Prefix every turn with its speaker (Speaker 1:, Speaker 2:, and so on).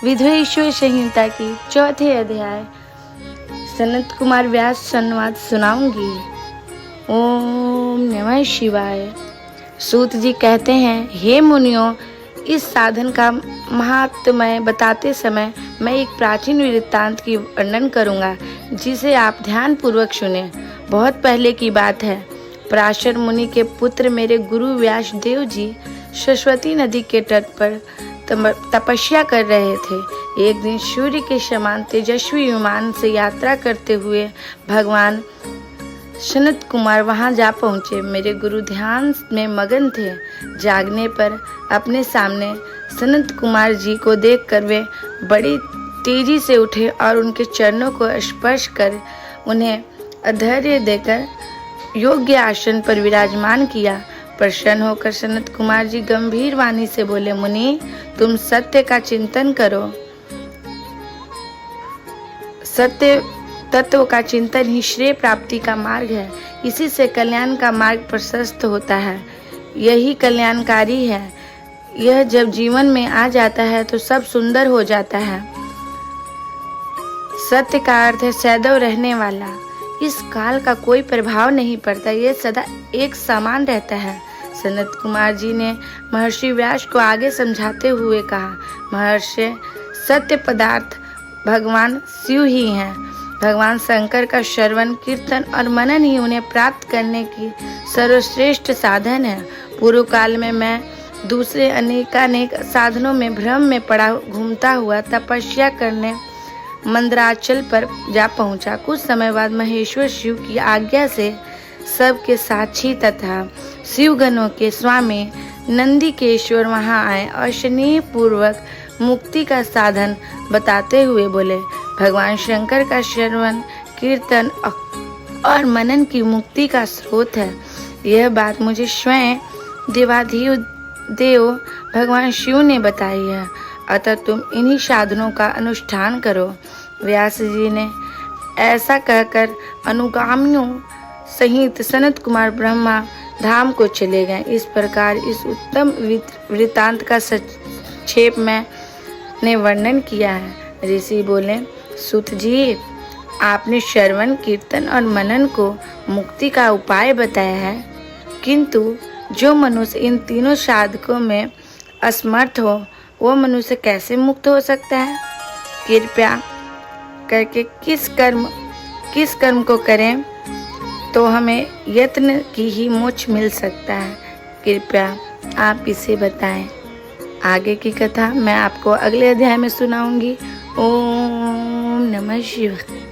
Speaker 1: विधवेश्वर संहिता की चौथे अध्याय सनत कुमार व्यास संवाद सुनाऊंगी। ओम नमः शिवाय। सूत जी कहते हैं, हे मुनियों, इस साधन का महात्म्य बताते समय मैं एक प्राचीन वृत्तांत की वर्णन करूंगा, जिसे आप ध्यान पूर्वक सुने। बहुत पहले की बात है। पराशर मुनि के पुत्र मेरे गुरु व्यास देव जी सरस्वती नदी के तट पर तपस्या कर रहे थे। एक दिन सूर्य के समान तेजस्वी विमान से यात्रा करते हुए भगवान सनत कुमार वहां जा पहुंचे। मेरे गुरु ध्यान में मगन थे। जागने पर अपने सामने सनत कुमार जी को देखकर वे बड़ी तेजी से उठे और उनके चरणों को स्पर्श कर उन्हें अधैर्य देकर योग्य आसन पर विराजमान किया। प्रसन्न होकर सनत कुमार जी गंभीर वाणी से बोले, मुनि, तुम सत्य का चिंतन करो। सत्य तत्व का चिंतन ही श्रेय प्राप्ति का मार्ग है। इसी से कल्याण का मार्ग प्रशस्त होता है। यही कल्याणकारी है। यह जब जीवन में आ जाता है तो सब सुंदर हो जाता है। सत्य का अर्थ है सदैव रहने वाला। इस काल का कोई प्रभाव नहीं पड़ता। यह सदा एक समान रहता है। सनत कुमार जी ने महर्षि व्यास को आगे समझाते हुए कहा, महर्षि, सत्य पदार्थ भगवान शिव ही हैं। भगवान शंकर का श्रवण, कीर्तन और मनन ही उन्हें प्राप्त करने की सर्वश्रेष्ठ साधन है। पूर्व काल में मैं दूसरे अनेकानेक साधनों में भ्रम में पड़ा घूमता हुआ तपस्या करने मंदराचल पर जा पहुंचा। कुछ समय बाद महेश्वर शिव की आज्ञा से सबके साक्षी तथा शिवगणों के स्वामी नंदिकेश्वर वहां आए और स्नेह पूर्वक मुक्ति का साधन बताते हुए बोले, भगवान शंकर का श्रवण, कीर्तन और मनन की मुक्ति का स्रोत है। यह बात मुझे स्वयं देवाधिदेव भगवान शिव ने बताई है। अतः तुम इन्हीं साधनों का अनुष्ठान करो। व्यास जी ने ऐसा कहकर अनुगामियों सहित सनत कुमार ब्रह्मा धाम को चले गए। इस प्रकार इस उत्तम वृत्तांत का संक्षेप मैंने वर्णन किया है। ऋषि बोले, सूत जी, आपने श्रवण, कीर्तन और मनन को मुक्ति का उपाय बताया है, किंतु जो मनुष्य इन तीनों साधकों में असमर्थ हो, वो मनुष्य कैसे मुक्त हो सकता है? कृपया करके किस कर्म को करें तो हमें यत्न की ही मोक्ष मिल सकता है? कृपया आप इसे बताएं। आगे की कथा मैं आपको अगले अध्याय में सुनाऊंगी। ओम नमः शिवाय।